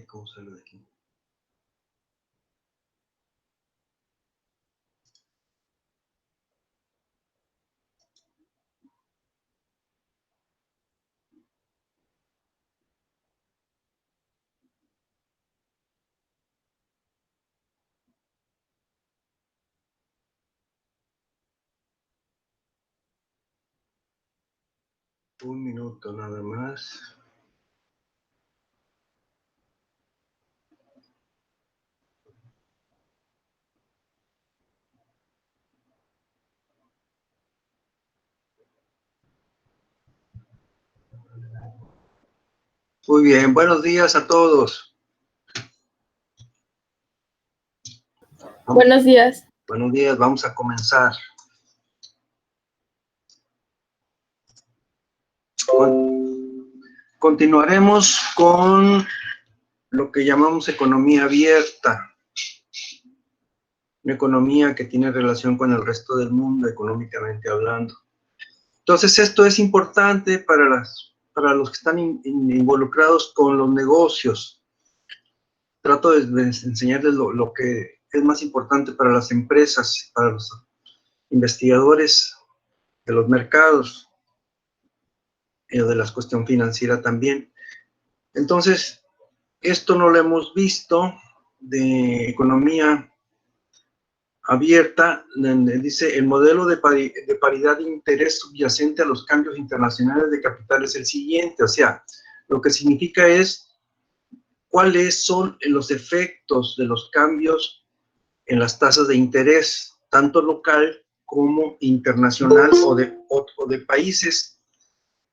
¿Cómo sale de aquí? Un minuto nada más. Muy bien, buenos días a todos. Buenos días. Buenos días, vamos a comenzar. Continuaremos con lo que llamamos economía abierta. Una economía que tiene relación con el resto del mundo, económicamente hablando. Entonces, esto es importante para los que están involucrados con los negocios. Trato de enseñarles lo que es más importante para las empresas, para los investigadores de los mercados, y de la cuestión financiera también. Entonces, esto no lo hemos visto de economía abierta, dice, el modelo de paridad de interés subyacente a los cambios internacionales de capital es el siguiente, o sea, lo que significa es cuáles son los efectos de los cambios en las tasas de interés, tanto local como internacional o de países.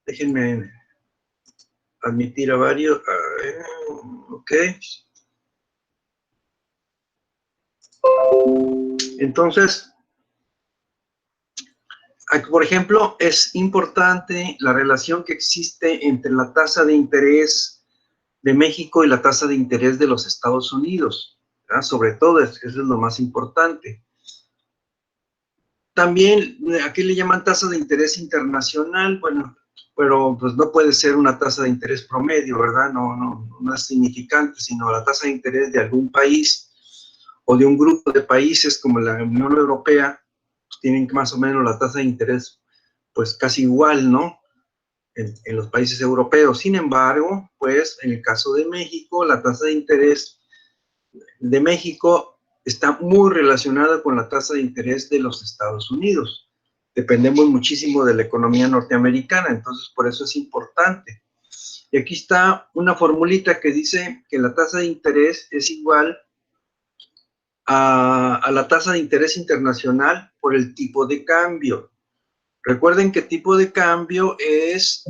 Déjenme admitir a varios, ok. Entonces, aquí, por ejemplo, es importante la relación que existe entre la tasa de interés de México y la tasa de interés de los Estados Unidos, ¿verdad? Sobre todo, eso es lo más importante. También, aquí le llaman tasa de interés internacional, bueno, pero pues no puede ser una tasa de interés promedio, ¿verdad? No es significante, sino la tasa de interés de algún país o de un grupo de países como la Unión Europea, pues tienen más o menos la tasa de interés pues casi igual, ¿no? En los países europeos. Sin embargo, pues en el caso de México, la tasa de interés de México está muy relacionada con la tasa de interés de los Estados Unidos. Dependemos muchísimo de la economía norteamericana, entonces por eso es importante. Y aquí está una formulita que dice que la tasa de interés es igual a la tasa de interés internacional por el tipo de cambio. Recuerden que tipo de cambio es...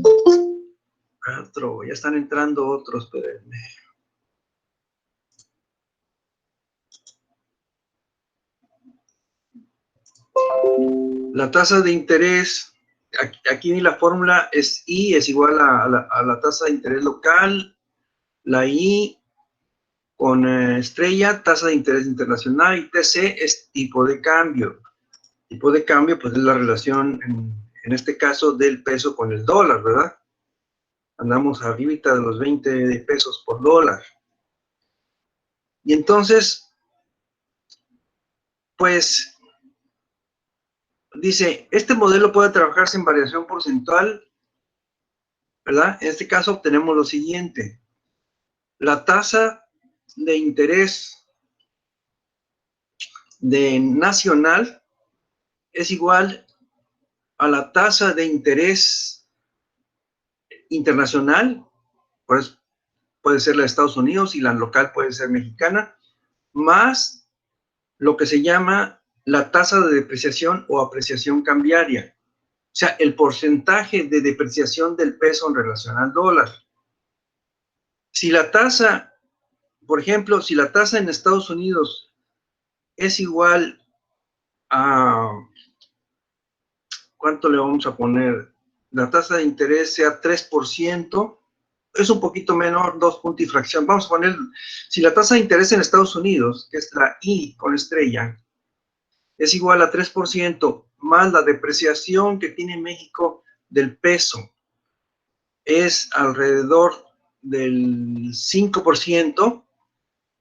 ya están entrando otros, espérenme. La tasa de interés, aquí la fórmula es I, es igual a la tasa de interés local, la I con estrella, tasa de interés internacional, y TC es tipo de cambio. Tipo de cambio, pues es la relación, en este caso, del peso con el dólar, ¿verdad? Andamos arribita de los 20 pesos por dólar. Y entonces, pues, dice, este modelo puede trabajarse en variación porcentual, ¿verdad? En este caso obtenemos lo siguiente. La tasa de interés de nacional es igual a la tasa de interés internacional, pues puede ser la de Estados Unidos y la local puede ser mexicana, más lo que se llama la tasa de depreciación o apreciación cambiaria. O sea, el porcentaje de depreciación del peso en relación al dólar. Si la tasa, por ejemplo, si la tasa en Estados Unidos es igual a, ¿cuánto le vamos a poner? La tasa de interés sea 3%, es un poquito menor, 2 puntos y fracción. Vamos a poner, si la tasa de interés en Estados Unidos, que es la I con estrella, es igual a 3%, más la depreciación que tiene México del peso, es alrededor del 5%,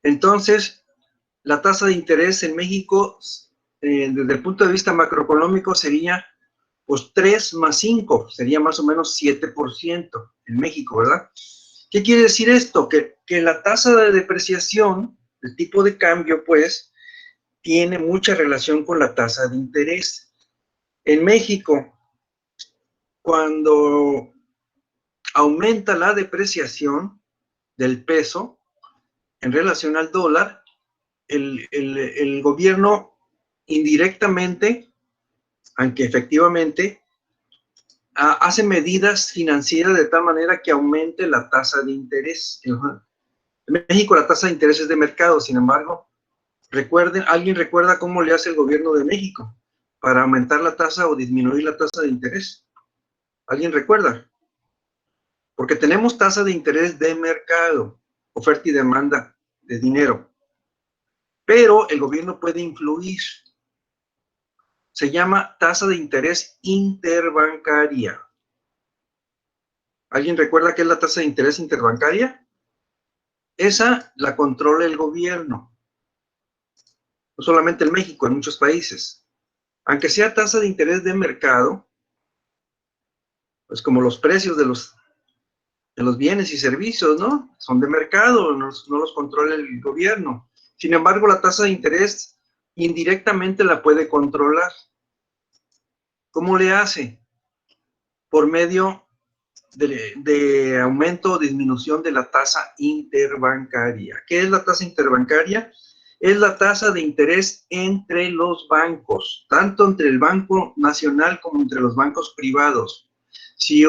entonces la tasa de interés en México, desde el punto de vista macroeconómico, sería pues 3 más 5, sería más o menos 7% en México, ¿verdad? ¿Qué quiere decir esto? Que la tasa de depreciación, el tipo de cambio, pues, tiene mucha relación con la tasa de interés. En México, cuando aumenta la depreciación del peso en relación al dólar, el gobierno indirectamente, aunque efectivamente, hace medidas financieras de tal manera que aumente la tasa de interés. En México la tasa de interés es de mercado, sin embargo, ¿alguien recuerda cómo le hace el gobierno de México para aumentar la tasa o disminuir la tasa de interés? ¿Alguien recuerda? Porque tenemos tasa de interés de mercado, oferta y demanda de dinero, pero el gobierno puede influir. Se llama tasa de interés interbancaria. ¿Alguien recuerda qué es la tasa de interés interbancaria? Esa la controla el gobierno, no solamente en México, en muchos países. Aunque sea tasa de interés de mercado, pues como los precios de los bienes y servicios, ¿no? Son de mercado, no los controla el gobierno. Sin embargo, la tasa de interés indirectamente la puede controlar. ¿Cómo le hace? Por medio de aumento o disminución de la tasa interbancaria. ¿Qué es la tasa interbancaria? Es la tasa de interés entre los bancos, tanto entre el Banco Nacional como entre los bancos privados. Si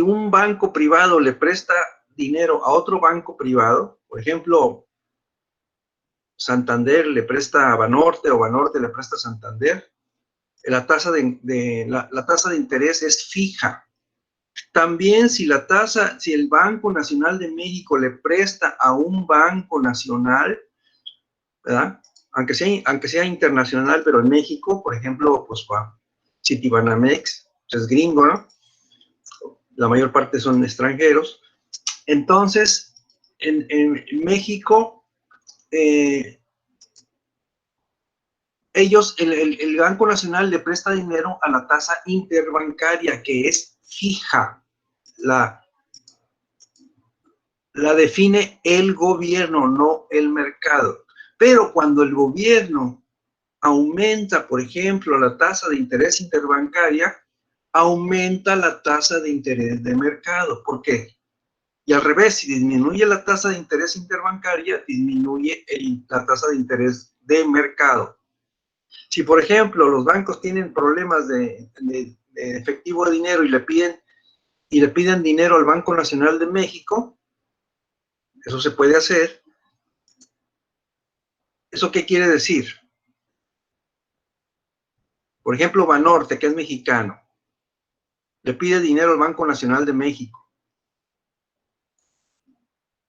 un banco privado le presta dinero a otro banco privado, por ejemplo, Santander le presta a Banorte o Banorte le presta a Santander, la tasa la tasa de interés es fija. También si el Banco Nacional de México le presta a un banco nacional, ¿verdad? Aunque sea internacional, pero en México, por ejemplo, pues Citibanamex, pues es gringo, ¿no? La mayor parte son extranjeros. Entonces, en México, el Banco Nacional le presta dinero a la tasa interbancaria, que es fija. La define el gobierno, no el mercado. Pero cuando el gobierno aumenta, por ejemplo, la tasa de interés interbancaria, aumenta la tasa de interés de mercado. ¿Por qué? Y al revés, si disminuye la tasa de interés interbancaria, disminuye la tasa de interés de mercado. Si, por ejemplo, los bancos tienen problemas de efectivo de dinero y le piden dinero al Banco Nacional de México, eso se puede hacer. ¿Eso qué quiere decir? Por ejemplo, Banorte, que es mexicano, le pide dinero al Banco Nacional de México.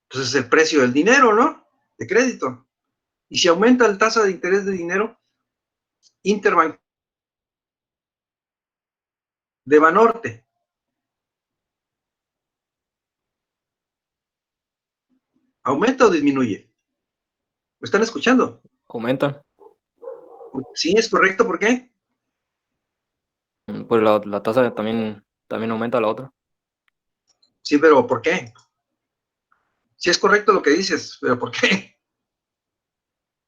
Entonces es el precio del dinero, ¿no? De crédito. Y si aumenta la tasa de interés de dinero interbancario de Banorte, ¿aumenta o disminuye? ¿Me están escuchando? Aumenta. Sí, es correcto. ¿Por qué? Pues la tasa también aumenta la otra. Sí, pero ¿por qué? Sí es correcto lo que dices, pero ¿por qué?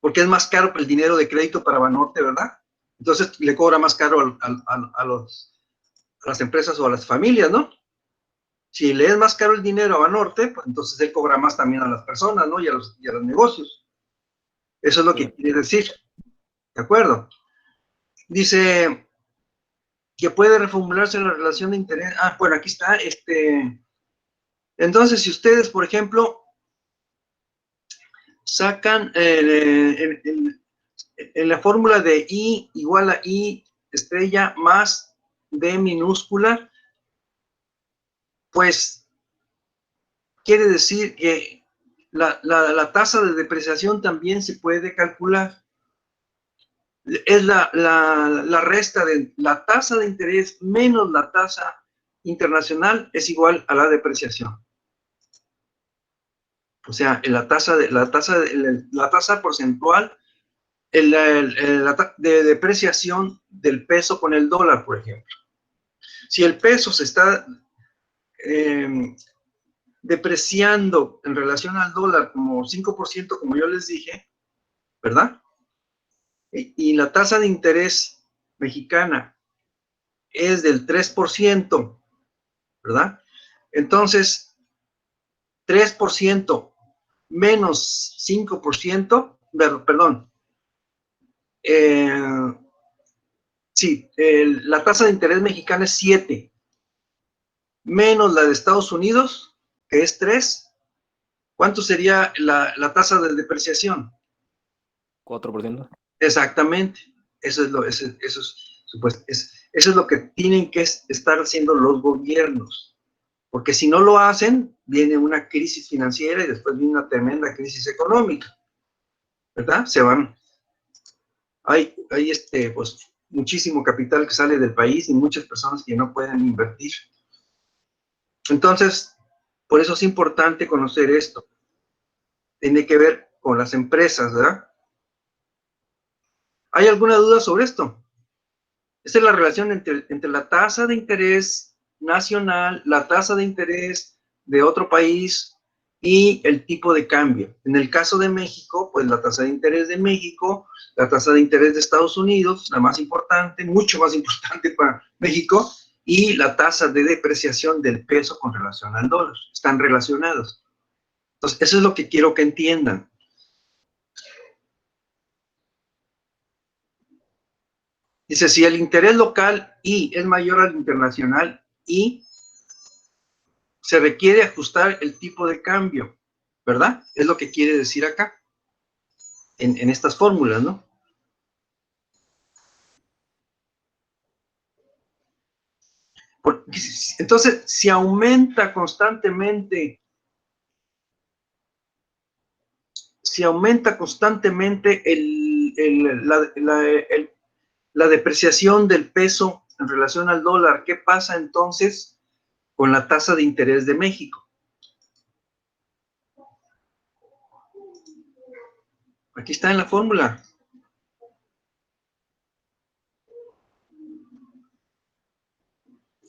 Porque es más caro el dinero de crédito para Banorte, ¿verdad? Entonces le cobra más caro a las empresas o a las familias, ¿no? Si le es más caro el dinero a Banorte, pues entonces él cobra más también a las personas, ¿no? Y a los negocios. Eso es lo que quiere decir. ¿De acuerdo? Dice que puede reformularse la relación de interés. Bueno, aquí está. Entonces, si ustedes, por ejemplo, sacan en la fórmula de I igual a I estrella más D minúscula, pues quiere decir que la tasa de depreciación también se puede calcular. Es la resta de la tasa de interés menos la tasa internacional es igual a la depreciación. O sea, la tasa porcentual de depreciación del peso con el dólar, por ejemplo. Si el peso se está depreciando en relación al dólar como 5%, como yo les dije, ¿verdad? Y la tasa de interés mexicana es del 3%, ¿verdad? Entonces, 3% menos 5%, perdón, sí, la tasa de interés mexicana es 7, menos la de Estados Unidos, que es 3. ¿Cuánto sería la tasa de depreciación? 4%. Exactamente. Eso es lo que tienen que estar haciendo los gobiernos. Porque si no lo hacen, viene una crisis financiera y después viene una tremenda crisis económica, ¿verdad? Hay pues, muchísimo capital que sale del país y muchas personas que no pueden invertir. Entonces, por eso es importante conocer esto. Tiene que ver con las empresas, ¿verdad? ¿Hay alguna duda sobre esto? Esa es la relación entre la tasa de interés nacional, la tasa de interés de otro país y el tipo de cambio. En el caso de México, pues la tasa de interés de México, la tasa de interés de Estados Unidos, la más importante, mucho más importante para México, y la tasa de depreciación del peso con relación al dólar. Están relacionados. Entonces, eso es lo que quiero que entiendan. Dice, si el interés local I es mayor al internacional I, se requiere ajustar el tipo de cambio, ¿verdad? Es lo que quiere decir acá, en estas fórmulas, ¿no? Entonces, si aumenta constantemente la depreciación del peso en relación al dólar, ¿qué pasa entonces con la tasa de interés de México? Aquí está en la fórmula.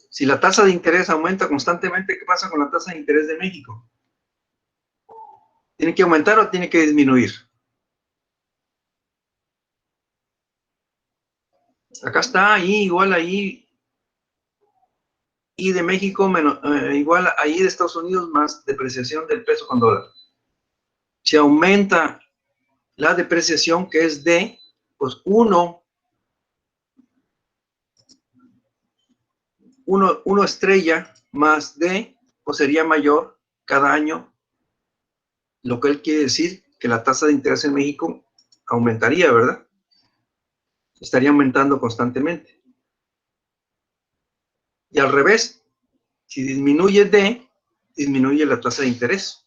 Si la tasa de interés aumenta constantemente, ¿qué pasa con la tasa de interés de México? ¿Tiene que aumentar o tiene que disminuir? Acá está, ahí, igual ahí, y de México menos, igual a I de Estados Unidos más depreciación del peso con dólar. Si aumenta la depreciación, que es D, pues 1 estrella más D, pues sería mayor cada año, lo que él quiere decir que la tasa de interés en México aumentaría, ¿verdad? Estaría aumentando constantemente. Y al revés, si disminuye D, disminuye la tasa de interés.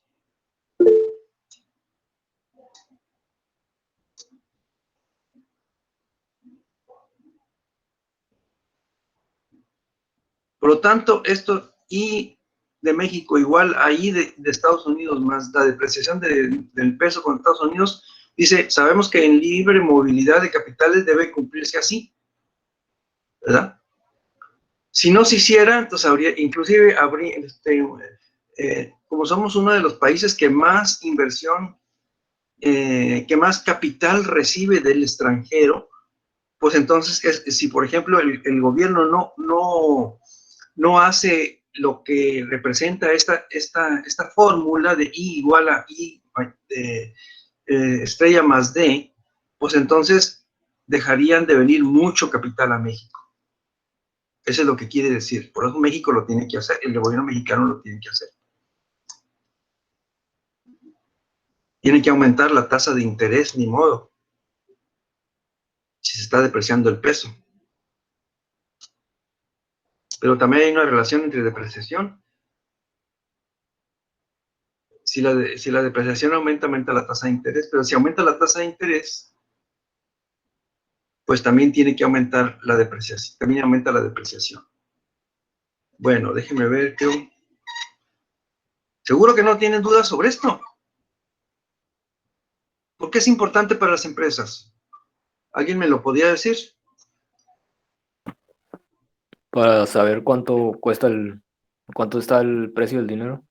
Por lo tanto, esto I de México igual a I de Estados Unidos más la depreciación del peso con Estados Unidos, dice, sabemos que en libre movilidad de capitales debe cumplirse así, ¿verdad? Si no se hiciera, entonces inclusive habría, como somos uno de los países que más inversión, que más capital recibe del extranjero, pues entonces, si por ejemplo el gobierno no hace lo que representa esta fórmula de I igual a I estrella más D, pues entonces dejarían de venir mucho capital a México. Eso es lo que quiere decir. Por eso México lo tiene que hacer, el gobierno mexicano lo tiene que hacer. Tiene que aumentar la tasa de interés, ni modo, si se está depreciando el peso. Pero también hay una relación entre depreciación. Si la depreciación aumenta, aumenta la tasa de interés, pero si aumenta la tasa de interés, pues también tiene que aumentar la depreciación, también aumenta la depreciación. Bueno, déjeme ver, seguro que no tienen dudas sobre esto. ¿Por qué es importante para las empresas? ¿Alguien me lo podía decir? Para saber cuánto está el precio del dinero.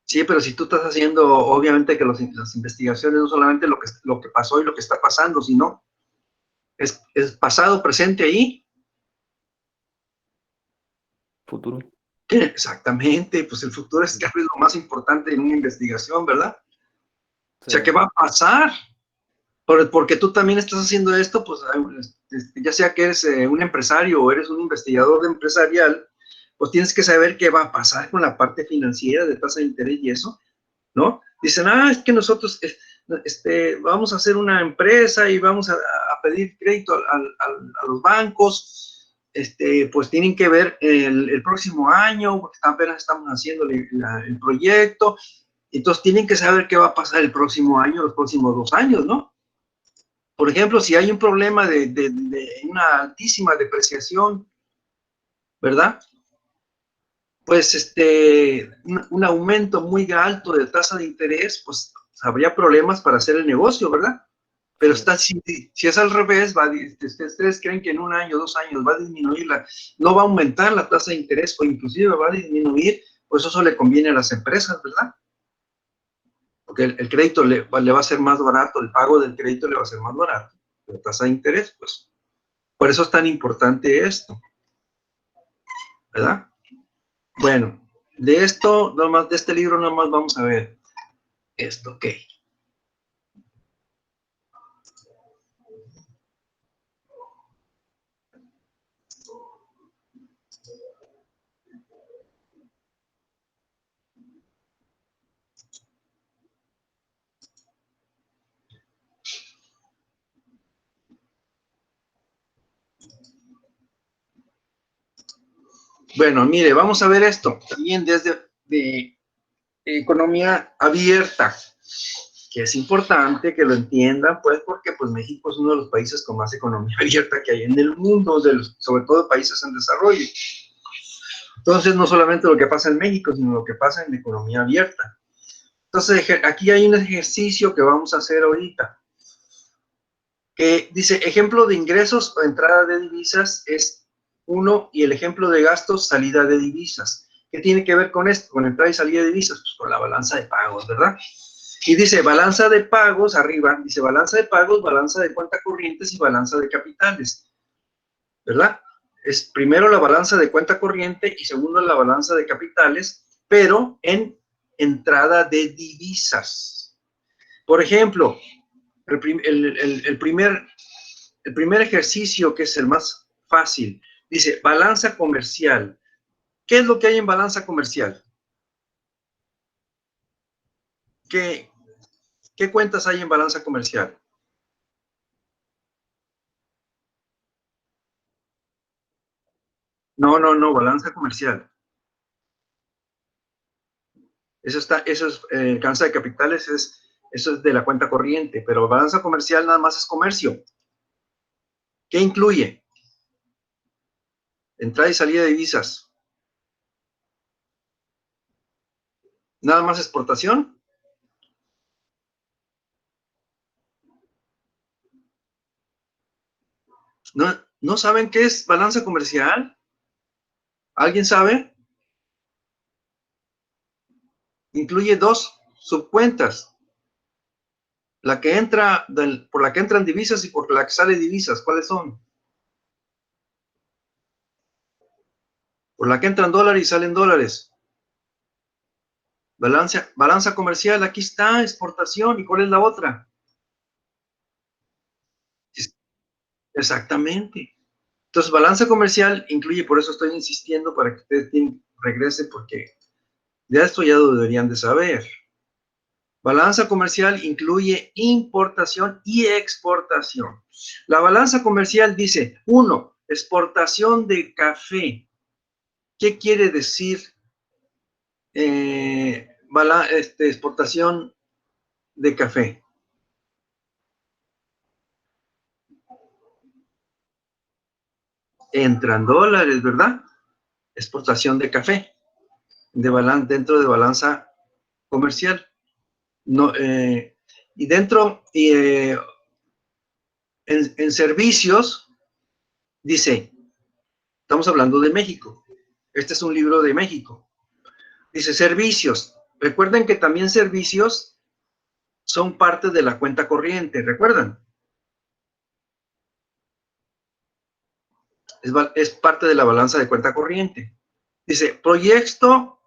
Sí, pero si tú estás haciendo, obviamente que las investigaciones no solamente lo que pasó y lo que está pasando, sino es pasado, presente ahí. Futuro. Exactamente, pues el futuro es lo más importante en una investigación, ¿verdad? O Sí. sea, ¿qué va a pasar? Porque tú también estás haciendo esto, pues ya sea que eres un empresario o eres un investigador empresarial, pues tienes que saber qué va a pasar con la parte financiera de tasa de interés y eso, ¿no? Dicen, es que nosotros vamos a hacer una empresa y vamos a pedir crédito a los bancos, pues tienen que ver el próximo año, porque apenas estamos haciendo el proyecto, entonces tienen que saber qué va a pasar el próximo año, los próximos 2 años, ¿no? Por ejemplo, si hay un problema de una altísima depreciación, ¿verdad? Pues un aumento muy alto de tasa de interés, pues habría problemas para hacer el negocio, ¿verdad? Pero Sí. si es al revés, ustedes creen que en 1 año, 2 años va a disminuir, no va a aumentar la tasa de interés o inclusive va a disminuir, pues eso le conviene a las empresas, ¿verdad? Porque el crédito le va a ser más barato, el pago del crédito le va a ser más barato. La tasa de interés, pues, por eso es tan importante esto, ¿verdad? Bueno, de esto, nomás, de este libro, nomás vamos a ver esto, ok. Bueno, mire, vamos a ver esto, también desde de economía abierta, que es importante que lo entiendan, pues, porque pues México es uno de los países con más economía abierta que hay en el mundo, sobre todo países en desarrollo. Entonces, no solamente lo que pasa en México, sino lo que pasa en la economía abierta. Entonces, aquí hay un ejercicio que vamos a hacer ahorita, que dice, ejemplo de ingresos o entrada de divisas es uno, y el ejemplo de gastos, salida de divisas. ¿Qué tiene que ver con esto? Con entrada y salida de divisas, pues con la balanza de pagos, ¿verdad? Y dice, balanza de pagos, arriba, dice balanza de pagos, balanza de cuenta corrientes y balanza de capitales, ¿verdad? Es primero la balanza de cuenta corriente y segundo la balanza de capitales, pero en entrada de divisas. Por ejemplo, el primer ejercicio, que es el más fácil, dice balanza comercial. ¿Qué es lo que hay en balanza comercial? ¿Qué, qué cuentas hay en balanza comercial? No, no, no, balanza comercial. Eso es, balanza de capitales eso es de la cuenta corriente, pero balanza comercial nada más es comercio. ¿Qué incluye? Entrada y salida de divisas. Nada más exportación. ¿No, no saben qué es balanza comercial? ¿Alguien sabe? Incluye dos subcuentas. Por la que entran divisas y por la que sale divisas. ¿Cuáles son? Por la que entran dólares y salen dólares. Balanza comercial, aquí está, exportación. ¿Y cuál es la otra? Exactamente. Entonces, balanza comercial incluye, por eso estoy insistiendo para que ustedes regresen, porque ya esto ya lo deberían de saber. Balanza comercial incluye importación y exportación. La balanza comercial dice, uno, exportación de café. ¿Qué quiere decir exportación de café? Entran dólares, ¿verdad? exportación de café dentro de balanza comercial. No, y dentro, en servicios, dice, estamos hablando de México. Este es un libro de México. Dice servicios. Recuerden que también servicios son parte de la cuenta corriente, ¿recuerdan? Es parte de la balanza de cuenta corriente. Dice, proyecto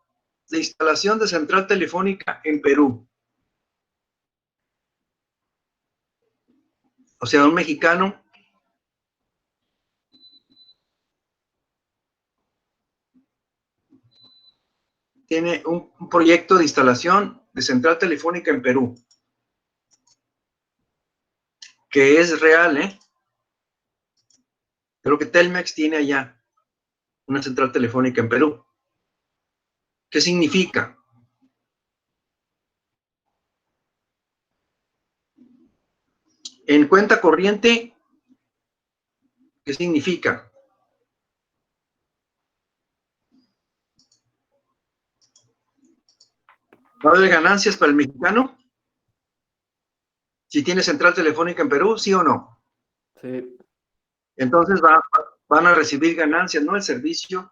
de instalación de central telefónica en Perú. O sea, un mexicano tiene un proyecto de instalación de central telefónica en Perú, que es real, ¿eh? Creo que Telmex tiene allá una central telefónica en Perú. ¿Qué significa? En cuenta corriente, ¿qué significa? ¿Va a haber ganancias para el mexicano? Si tiene central telefónica en Perú, ¿sí o no? Sí. Entonces van a recibir ganancias, ¿no? El servicio,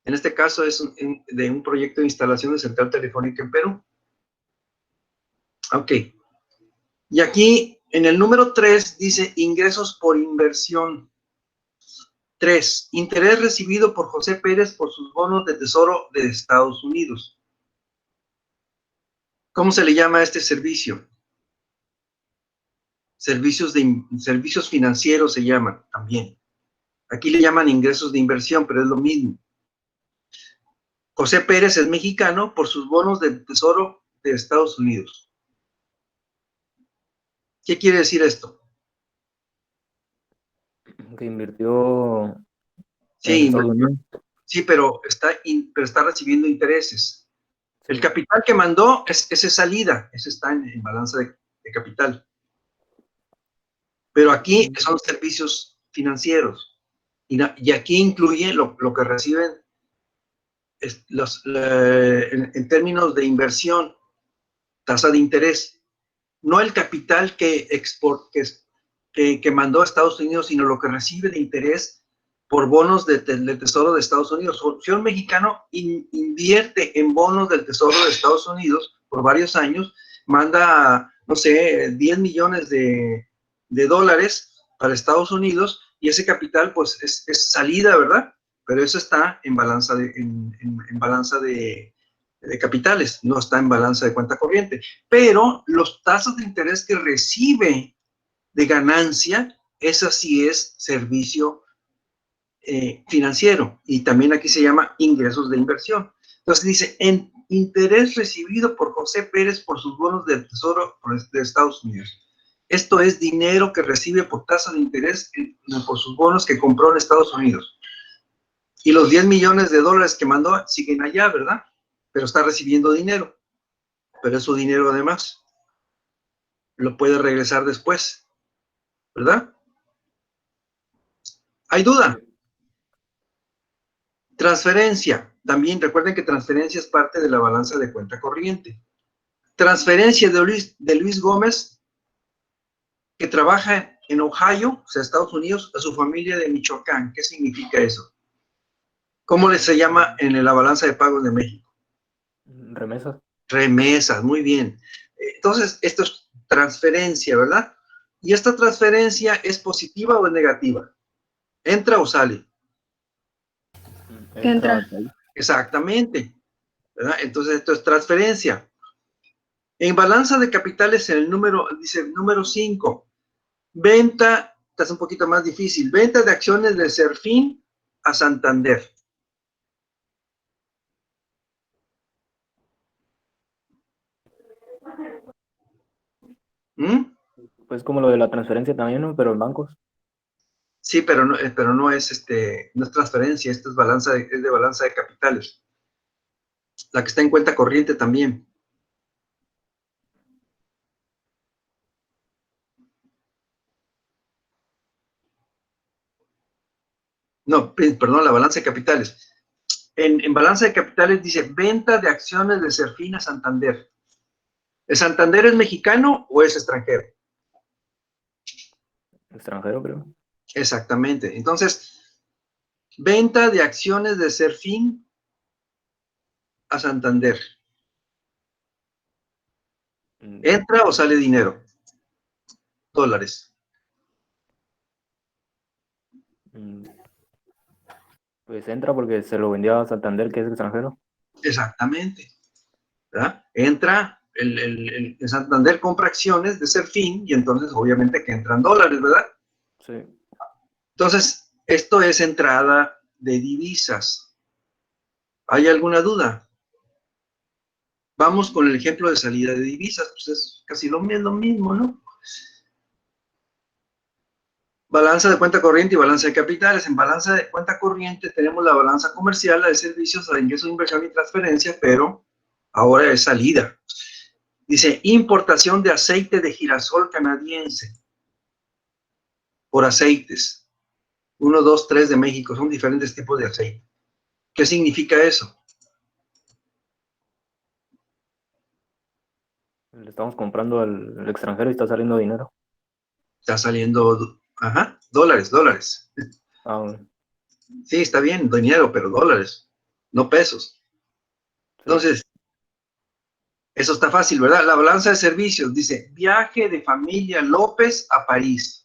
en este caso, es de un proyecto de instalación de central telefónica en Perú. Ok. Y aquí, en el número 3, dice ingresos por inversión. 3. Interés recibido por José Pérez por sus bonos de tesoro de Estados Unidos. ¿Cómo se le llama a este servicio? Servicios financieros se llaman también. Aquí le llaman ingresos de inversión, pero es lo mismo. José Pérez es mexicano por sus bonos de tesoro de Estados Unidos. ¿Qué quiere decir esto? Que invirtió en Sí, Estados Unidos. sí, pero está recibiendo intereses. El Sí. capital que mandó, esa es salida, ese está en balanza de capital. Pero aquí son servicios financieros. Y aquí incluye lo que reciben en términos de inversión, tasa de interés. No el capital que mandó a Estados Unidos, sino lo que recibe de interés por bonos del Tesoro de Estados Unidos. Si un mexicano invierte en bonos del Tesoro de Estados Unidos por varios años, manda, no sé, 10 millones de dólares para Estados Unidos y ese capital pues es salida, ¿verdad? Pero eso está en balanza en balanza de capitales, no está en balanza de cuenta corriente. Pero los tasas de interés que recibe de ganancia, esa sí es servicio financiero y también aquí se llama ingresos de inversión. Entonces dice, en interés recibido por José Pérez por sus bonos del Tesoro de Estados Unidos. Esto es dinero que recibe por tasa de interés por sus bonos que compró en Estados Unidos. Y los 10 millones de dólares que mandó siguen allá, ¿verdad? Pero está recibiendo dinero. Pero es su dinero además. Lo puede regresar después, ¿verdad? ¿Hay duda? Sí. Transferencia. También recuerden que transferencia es parte de la balanza de cuenta corriente. Transferencia de Luis Gómez, que trabaja en Ohio, o sea, Estados Unidos, a su familia de Michoacán. ¿Qué significa eso? ¿Cómo se llama en la balanza de pagos de México? Remesas. Remesas, muy bien. Entonces, esto es transferencia, ¿verdad? ¿Y esta transferencia es positiva o es negativa? ¿Entra o sale? Entra Entra. hasta ahí. Exactamente, ¿verdad? Entonces, esto es transferencia. En balanza de capitales, en el número, dice número 5, venta, esta es un poquito más difícil, venta de acciones de Serfín a Santander. ¿Mm? Pues como lo de la transferencia también, ¿no? Pero en bancos. Sí, pero no es no es transferencia, esto es es de balanza de capitales. La que está en cuenta corriente también. No, perdón, la balanza de capitales. en balanza de capitales dice venta de acciones de Serfín a Santander. ¿El Santander es mexicano o es extranjero? Extranjero, creo. Exactamente. Entonces, venta de acciones de Serfín a Santander. ¿Entra o sale dinero? Dólares. Pues entra porque se lo vendió a Santander, que es extranjero. Exactamente. ¿Verdad? Entra, el Santander compra acciones de Serfín y entonces obviamente que entran dólares, ¿verdad? Sí. Entonces, esto es entrada de divisas. ¿Hay alguna duda? Vamos con el ejemplo de salida de divisas, pues es casi lo mismo, ¿no? Balanza de cuenta corriente y balanza de capitales. En balanza de cuenta corriente tenemos la balanza comercial, la de servicios, la de ingreso, inversión y transferencia, pero ahora es salida. Dice, importación de aceite de girasol canadiense por aceites. 1, 2, 3 de México, son diferentes tipos de aceite. ¿Qué significa eso? Le estamos comprando al extranjero y está saliendo dinero. Está saliendo, ajá, dólares. Ah, bueno. Sí, está bien, dinero, pero dólares, no pesos. Sí. Entonces, eso está fácil, ¿verdad? La balanza de servicios dice, viaje de familia López a París.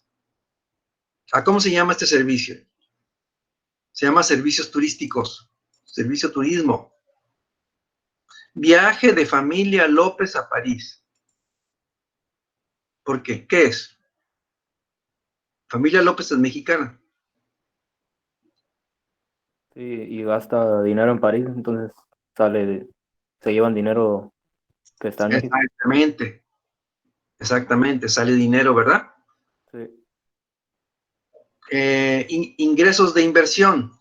¿Cómo se llama este servicio? Se llama servicios turísticos, servicio turismo. Viaje de familia López a París. ¿Por qué? ¿Qué es? Familia López es mexicana. Sí, y gasta dinero en París, entonces se llevan dinero que está en México. Exactamente, sale dinero, ¿verdad? Sí. Ingresos de inversión.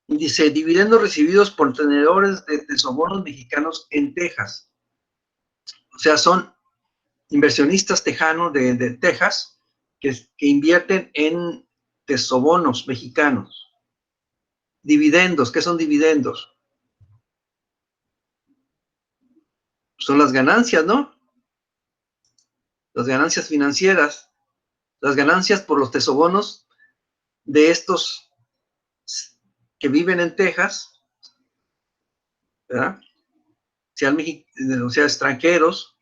Dice, dividendos recibidos por tenedores de tesobonos mexicanos en Texas. O sea, son inversionistas tejanos de Texas que invierten en tesobonos mexicanos. Dividendos, ¿qué son dividendos? Son las ganancias, ¿no? Las ganancias financieras, las ganancias por los tesobonos de estos que viven en Texas, ¿verdad? O sea, extranjeros,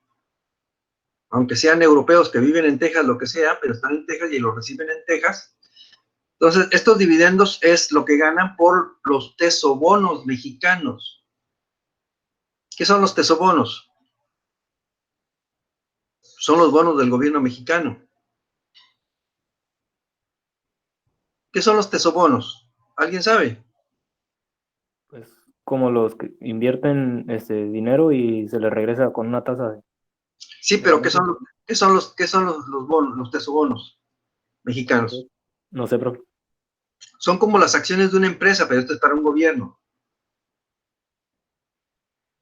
aunque sean europeos que viven en Texas, lo que sea, pero están en Texas y lo reciben en Texas. Entonces, estos dividendos es lo que ganan por los tesobonos mexicanos. ¿Qué son los tesobonos? Son los bonos del gobierno mexicano. ¿Qué son los tesobonos? ¿Alguien sabe? Pues como los que invierten dinero y se les regresa con una tasa Sí, de pero ganancia. qué son los bonos, los tesobonos No sé, mexicanos? no sé, pero Son como las acciones de una empresa, pero esto es para un gobierno.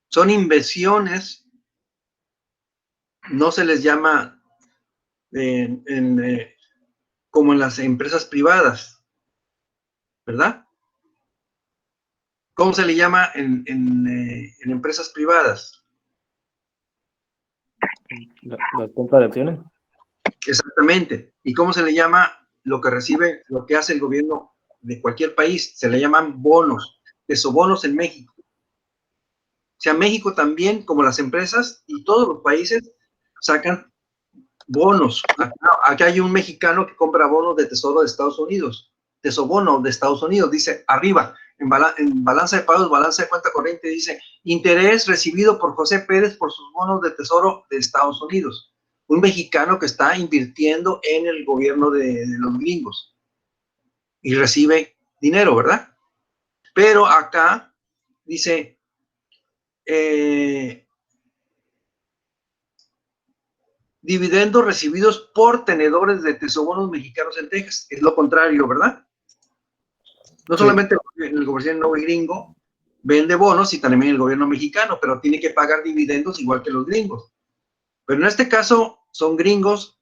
Son inversiones, no se les llama como en las empresas privadas, ¿verdad? ¿Cómo se le llama en empresas privadas? la compra de acciones. Exactamente. ¿Y cómo se le llama lo que recibe, lo que hace el gobierno de cualquier país? Se le llaman bonos, tesobonos en México. O sea, México también, como las empresas y todos los países, sacan bonos. Acá hay un mexicano que compra bonos de tesoro de Estados Unidos, tesobono de Estados Unidos, dice arriba, en balanza de pagos, balanza de cuenta corriente, dice interés recibido por José Pérez por sus bonos de tesoro de Estados Unidos. Un mexicano que está invirtiendo en el gobierno de los gringos y recibe dinero, ¿verdad? Pero acá dice, dividendos recibidos por tenedores de tesobonos mexicanos en Texas. Es lo contrario, ¿verdad? No Sí, solamente el gobierno gringo vende bonos y también el gobierno mexicano, pero tiene que pagar dividendos igual que los gringos. Pero en este caso son gringos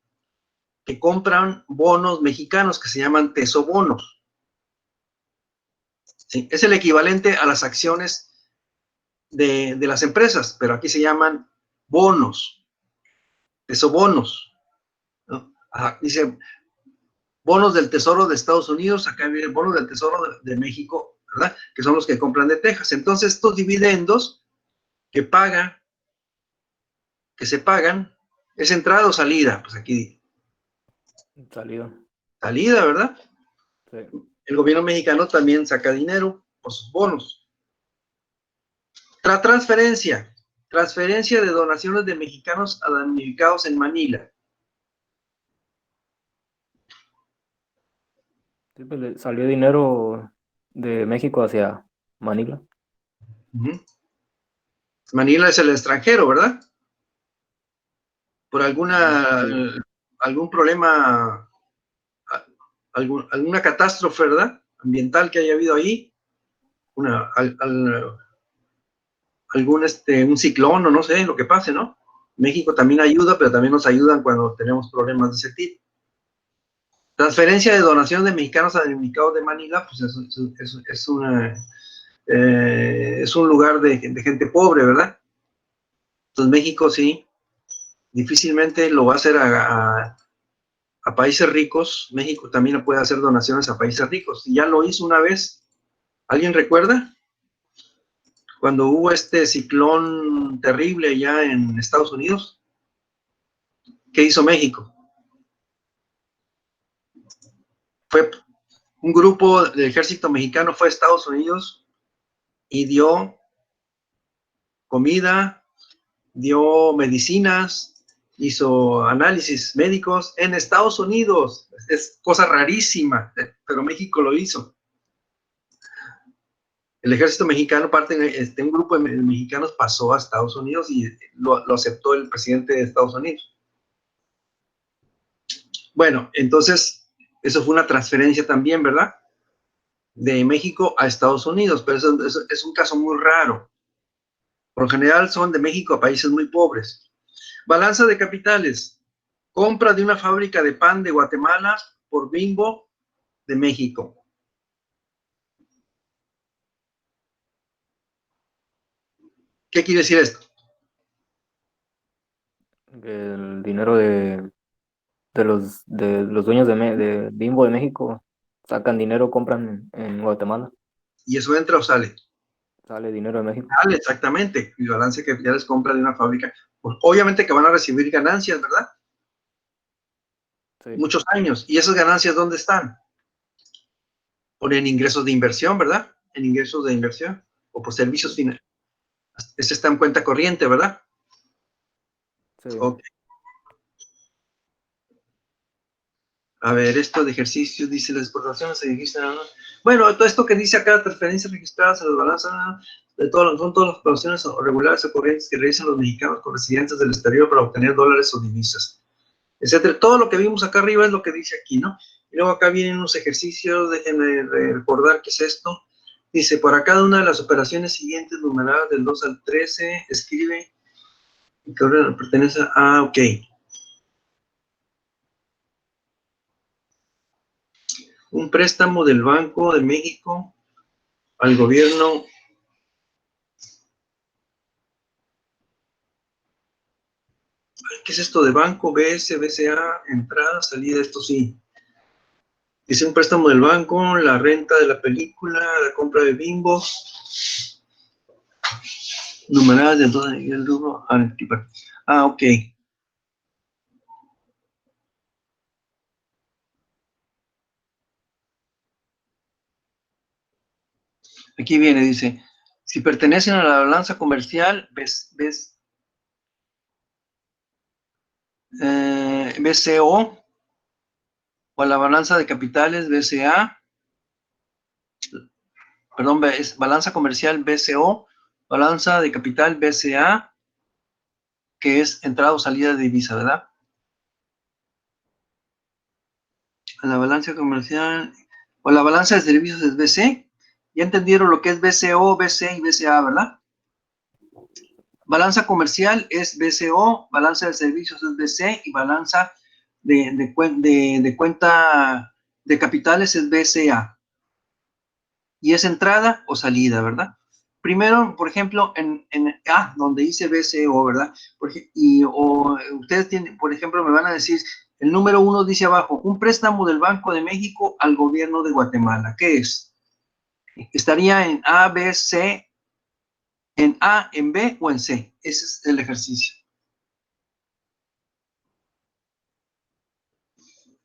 que compran bonos mexicanos que se llaman tesobonos. ¿sí? Es el equivalente a las acciones de las empresas, pero aquí se llaman bonos, bonos, ¿no? Ajá, dice bonos del Tesoro de Estados Unidos, acá viene bonos del Tesoro de México, ¿verdad? Que son los que compran de Texas. Entonces, estos dividendos que se pagan, ¿es entrada o salida? Pues aquí, Salida. salida, ¿verdad? Sí. El gobierno mexicano también saca dinero por sus bonos. Transferencia. Transferencia de donaciones de mexicanos a damnificados en Manila. Sí, pues salió dinero de México hacia Manila. Manila es el extranjero, ¿verdad? Por Sí. algún problema, alguna catástrofe, ¿verdad? Ambiental que haya habido ahí, un ciclón o no sé, lo que pase, ¿no? México también ayuda, pero también nos ayudan cuando tenemos problemas de ese tipo. Transferencia de donación de mexicanos a damnificados de Manila, pues es un lugar de gente pobre, ¿verdad? Entonces México sí, difícilmente lo va a hacer a países ricos. México también puede hacer donaciones a países ricos. Y ya lo hizo una vez. ¿Alguien recuerda? Cuando hubo este ciclón terrible ya en Estados Unidos, ¿qué hizo México? Fue un grupo del ejército mexicano fue a Estados Unidos y dio comida, dio medicinas, hizo análisis médicos en Estados Unidos. Es cosa rarísima, pero México lo hizo. El ejército mexicano, un grupo de mexicanos pasó a Estados Unidos y lo aceptó el presidente de Estados Unidos. Bueno, entonces, eso fue una transferencia también, ¿verdad? De México a Estados Unidos, pero eso es un caso muy raro. Por lo general son de México a países muy pobres. Balanza de capitales. Compra de una fábrica de pan de Guatemala por Bimbo de México. ¿Qué quiere decir esto? El dinero de los dueños de Bimbo de México sacan dinero, compran en Guatemala. ¿Y eso entra o sale? Sale dinero de México. Sale, exactamente. Y balance de capitales compra de una fábrica. Pues, obviamente que van a recibir ganancias, ¿verdad? Sí, Muchos años. ¿Y esas ganancias dónde están? Por en ingresos de inversión, ¿verdad? En ingresos de inversión. O por servicios financieros. Ese está en cuenta corriente, ¿verdad? sí. Ok. A ver, esto de ejercicios, dice las exportaciones se registran. Bueno, todo esto que dice acá, transferencias registradas a la balanza, son todas las operaciones regulares o corrientes que realizan los mexicanos con residentes del exterior para obtener dólares o divisas, etcétera. Todo lo que vimos acá arriba es lo que dice aquí, ¿no? Y luego acá vienen unos ejercicios, déjenme recordar qué es esto. Dice, para cada una de las operaciones siguientes, numeradas del 2 al 13, escribe que ahora pertenece a, ok. Un préstamo del Banco de México al gobierno. ¿Qué es esto de banco? BS, BCA, entrada, salida, esto sí. Dice un préstamo del banco, la renta de la película, la compra de Bimbo, numeradas de el rubro. Ok. Aquí viene, dice, si pertenecen a la balanza comercial, BCO, o a la balanza de capitales, BCA, perdón, es balanza comercial BCO, balanza de capital BCA, que es entrada o salida de divisa, ¿verdad? A la balanza comercial, o la balanza de servicios es BC. Ya entendieron lo que es BCO, BC y BCA, ¿verdad? Balanza comercial es BCO, balanza de servicios es BC y balanza de cuenta de capitales es BCA. y es entrada o salida, ¿verdad? Primero, por ejemplo, donde dice BCO, ¿verdad? Ustedes tienen, por ejemplo, me van a decir, el número 1 dice abajo, un préstamo del Banco de México al gobierno de Guatemala. ¿Qué es? ¿Estaría en A, B, C, en A, en B o en C? Ese es el ejercicio.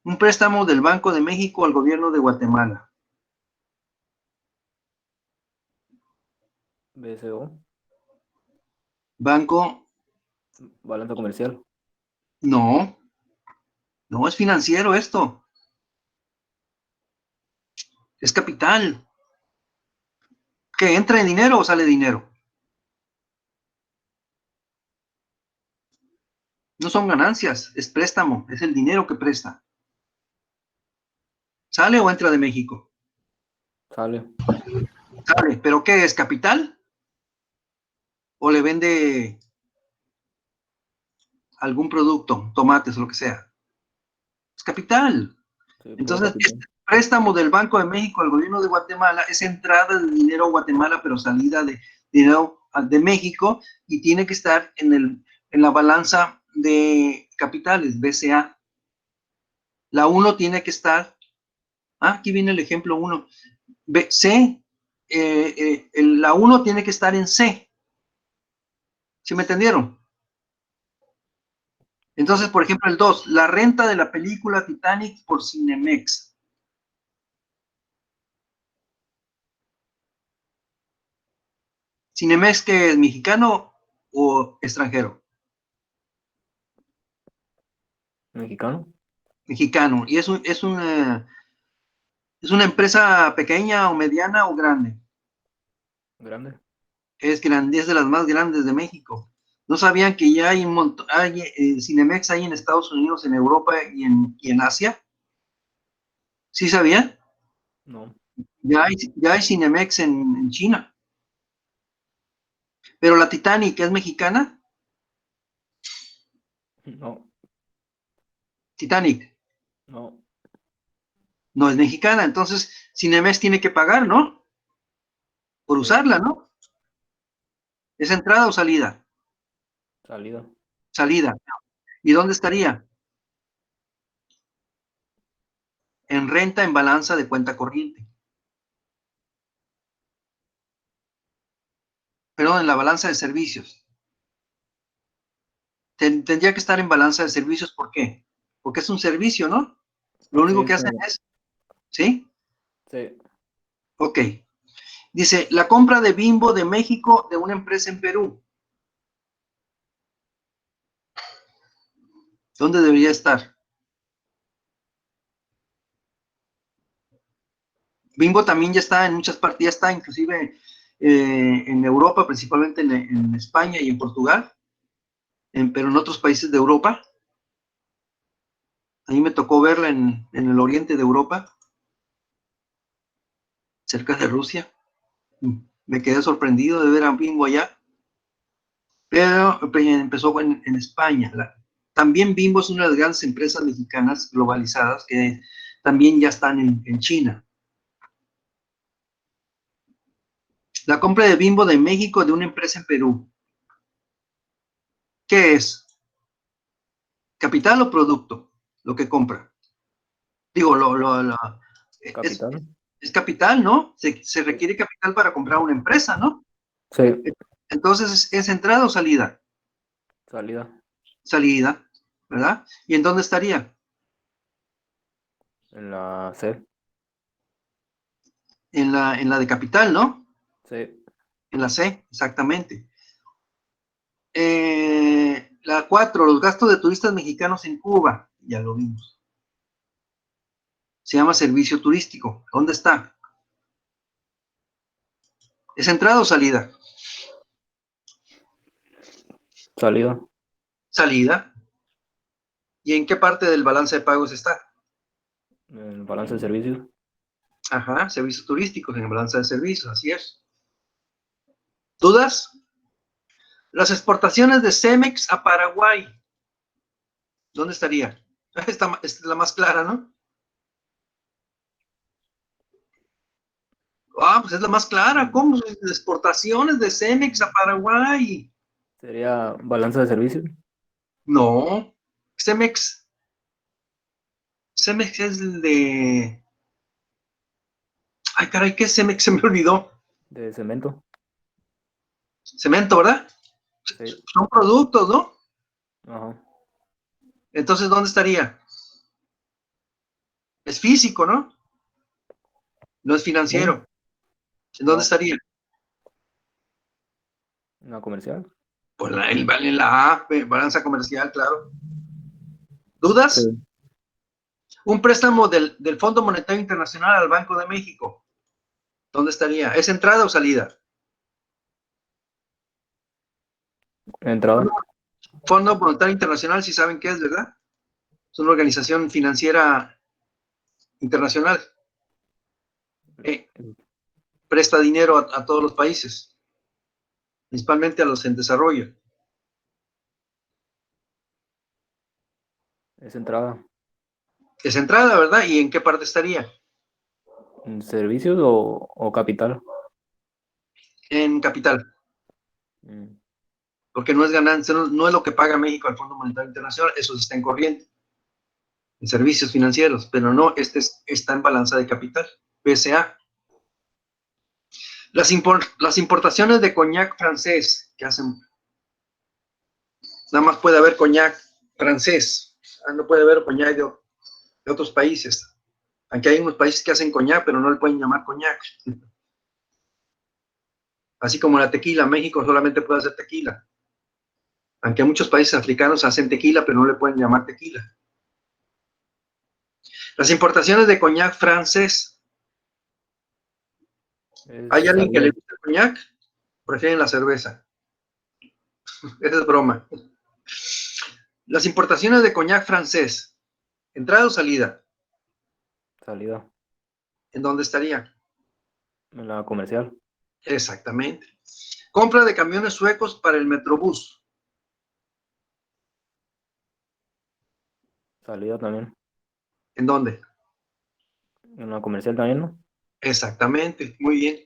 Un préstamo del Banco de México al gobierno de Guatemala. BSO, Banco, balanza comercial. no, no es financiero esto, es capital. ¿Qué entra en dinero o sale dinero? No son ganancias, es préstamo, es el dinero que presta. ¿Sale o entra de México? Sale. Sale, pero ¿qué es? ¿Capital? ¿O le vende algún producto, tomates o lo que sea? Es capital. Sí, puro Entonces, capital. este préstamo del Banco de México al gobierno de Guatemala es entrada de dinero a Guatemala, pero salida de dinero de México, y tiene que estar en la balanza de capitales, BCA. La 1 tiene que estar, aquí viene el ejemplo 1, C, la 1 tiene que estar en C. ¿Sí me entendieron? Entonces, Sí. por ejemplo, el 2, la renta de la película Titanic por Cinemex. ¿Cinemex que es mexicano o extranjero? Mexicano, Mexicano. ¿Y es una empresa pequeña o mediana o grande? grande. Es grande, es de las más grandes de México. ¿No sabían que ya hay un montón, Cinemex hay en Estados Unidos, en Europa y en Asia? ¿Sí sabían? No, Ya hay Cinemex en China. Pero la Titanic es mexicana. no, Titanic no. no es mexicana. Entonces, Cinemex tiene que pagar, ¿no? Por Sí, usarla, ¿no? ¿Es entrada o salida? salida. Salida. ¿Y dónde estaría? En renta en balanza de cuenta corriente. Perdón, en la balanza de servicios. Tendría que estar en balanza de servicios, ¿por qué? Porque es un servicio, ¿no? Lo único Sí, que hacen es, ¿sí? sí. Ok. Dice, la compra de Bimbo de México de una empresa en Perú. ¿Dónde debería estar? Bimbo también ya está en muchas partes, ya está inclusive en Europa, principalmente en España y en Portugal, pero en otros países de Europa. A mí me tocó verla en el oriente de Europa, cerca de Rusia. Me quedé sorprendido de ver a Bimbo allá, pero empezó en España. También Bimbo es una de las grandes empresas mexicanas globalizadas que también ya están en China. La compra de Bimbo de México de una empresa en Perú. ¿Qué es? ¿Capital o producto? Lo que compra. Digo, es, Capital. es capital, ¿no? Se requiere capital para comprar una empresa, ¿no? Sí, Entonces, ¿es entrada o salida? salida. Salida, ¿verdad? ¿Y en dónde estaría? En la C. En la de capital, ¿no? Sí. En la C, exactamente. La 4, los gastos de turistas mexicanos en Cuba. Ya lo vimos. Se llama servicio turístico. ¿Dónde está? ¿Es entrada o salida? Salida. Salida. ¿Y en qué parte del balance de pagos está? En balance de servicios. Ajá, servicios turísticos, en balanza de servicios, así es. ¿Dudas? Las exportaciones de Cemex a Paraguay. ¿Dónde estaría? Esta es la más clara, ¿no? Ah, pues es la más clara. ¿Cómo? Exportaciones de Cemex a Paraguay. Sería balanza de servicios. No. Cemex, Cemex es el de... Ay, caray, ¿qué es Cemex? Se me olvidó. De cemento. Cemento, ¿verdad? Sí. Son productos, ¿no? Ajá. Entonces, ¿dónde estaría? Es físico, ¿no? No es No, financiero. ¿En dónde no. estaría? Una comercial. Pues en la A, balanza comercial, claro. ¿Dudas? Sí. Un préstamo del Fondo Monetario Internacional al Banco de México. ¿Dónde estaría? ¿Es entrada o salida? Entrada. Fondo Monetario Internacional, si saben qué es, ¿verdad? Es una organización financiera internacional. Eh, Presta dinero a todos los países, principalmente a los en desarrollo. Es entrada. Es entrada, ¿verdad? ¿Y en qué parte estaría? ¿Servicios o capital? En capital, Mm. porque no es ganancia, no es lo que paga México al Fondo Monetario Internacional, eso está en corriente, en servicios financieros, pero no, está en balanza de capital, PSA. Las importaciones de coñac francés que hacen, nada más puede haber coñac francés, no puede haber coñac de otros países. Aunque hay unos países que hacen coñac, pero no le pueden llamar coñac. Así como la tequila, México solamente puede hacer tequila. Aunque muchos países africanos hacen tequila, pero no le pueden llamar tequila. Las importaciones de coñac francés. Es ¿Hay alguien que salida. le guste el coñac? Prefieren la cerveza. Esa es broma. Las importaciones de coñac francés. ¿Entrada o salida? Salida. ¿En dónde estaría? En la comercial. Exactamente. Compra de camiones suecos para el Metrobús. Salida también. ¿En dónde? En la comercial también, ¿no? Exactamente. Muy bien.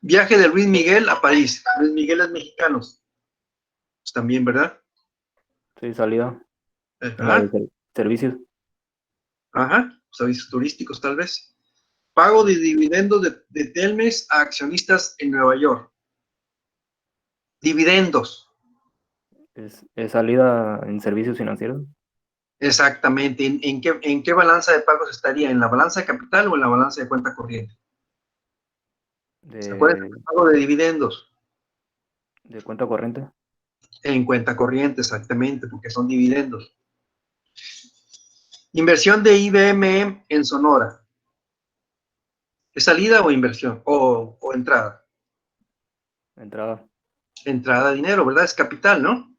Viaje de Luis Miguel a París. Luis Miguel es mexicano. Pues también, ¿verdad? Sí, salida. En la de Ajá. servicios. Ajá. Servicios turísticos, tal vez. Pago de dividendos de Telmex a accionistas en Nueva York. Dividendos. Es salida en servicios financieros. Exactamente. En qué balanza de pagos estaría? ¿En la balanza de capital o en la balanza de cuenta corriente? Acuérdense De, del pago de dividendos. de cuenta corriente. En cuenta corriente, exactamente, porque son dividendos. Inversión de IBM en Sonora. ¿Es salida o inversión? O entrada. Entrada. Entrada de dinero, ¿verdad? Es capital, ¿no?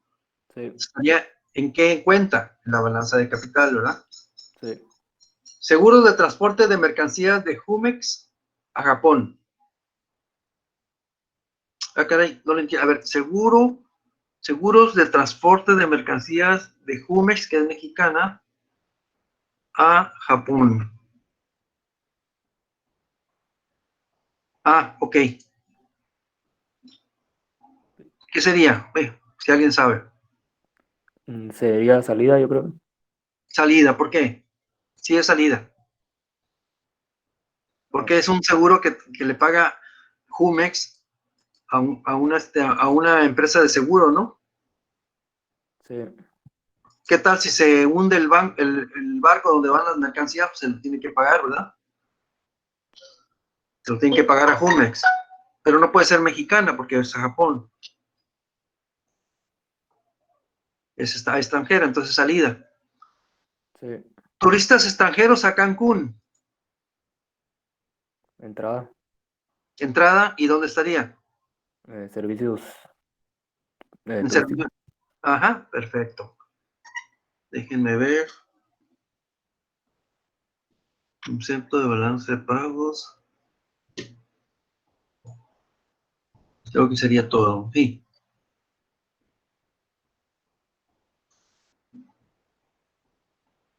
Sí, Estaría en qué cuenta? En la balanza de capital, ¿verdad? sí. Seguros de transporte de mercancías de Jumex a Japón. Ah, caray, no lo entiendo. A ver, seguros de transporte de mercancías de Jumex, que es mexicana, a Japón. Ah, ok. ¿Qué sería? Si alguien sabe. Sería salida, yo creo. Salida, ¿por qué? Sí es salida. Ah, Porque es un seguro que le paga Jumex a una empresa de seguro, ¿no? sí, ¿Qué tal si se hunde el barco donde van las mercancías? Pues se lo tiene que pagar, ¿verdad? Se lo tienen que pagar a Jumex. Pero no puede ser mexicana porque es a Japón. Es extranjera, entonces salida. sí. Turistas extranjeros a Cancún. Entrada. Entrada, ¿y dónde estaría? Servicios En turísticos. servicio. Ajá, perfecto. Déjenme ver. Concepto de balance de pagos. Creo que sería todo. Sí.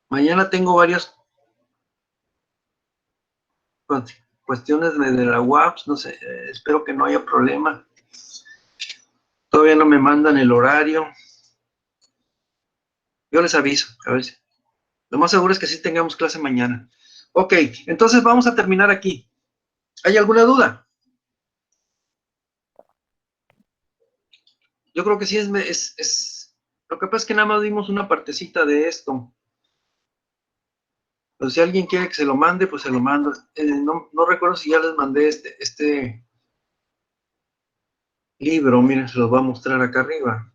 Mañana tengo varios. cuestiones de la UAPS, no sé, espero que no haya problema. Todavía no me mandan el horario. Yo les aviso, a ver si. Lo más seguro es que sí tengamos clase mañana. Ok, entonces vamos a terminar aquí. ¿Hay alguna duda? Yo creo que sí Lo que pasa es que nada más dimos una partecita de esto. Pero si alguien quiere que se lo mande, pues se lo mando. No recuerdo si ya les mandé este libro. Miren, se los voy a mostrar acá arriba.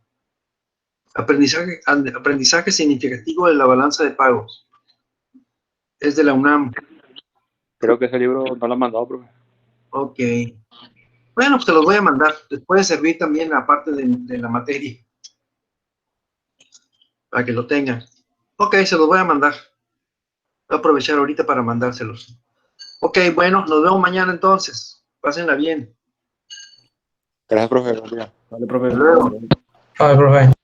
Aprendizaje significativo de la balanza de pagos. Es de la UNAM. Creo que ese libro no lo han mandado, profe. Ok. Bueno, pues te los voy a mandar. Les puede servir también aparte de la materia. Para que lo tengan. Ok, se los voy a mandar. Voy a aprovechar ahorita para mandárselos. Ok, bueno, nos vemos mañana entonces. Pásenla bien. Gracias, profe. Buen día. Vale, profe. Hasta luego. Hasta luego. Vale, profe.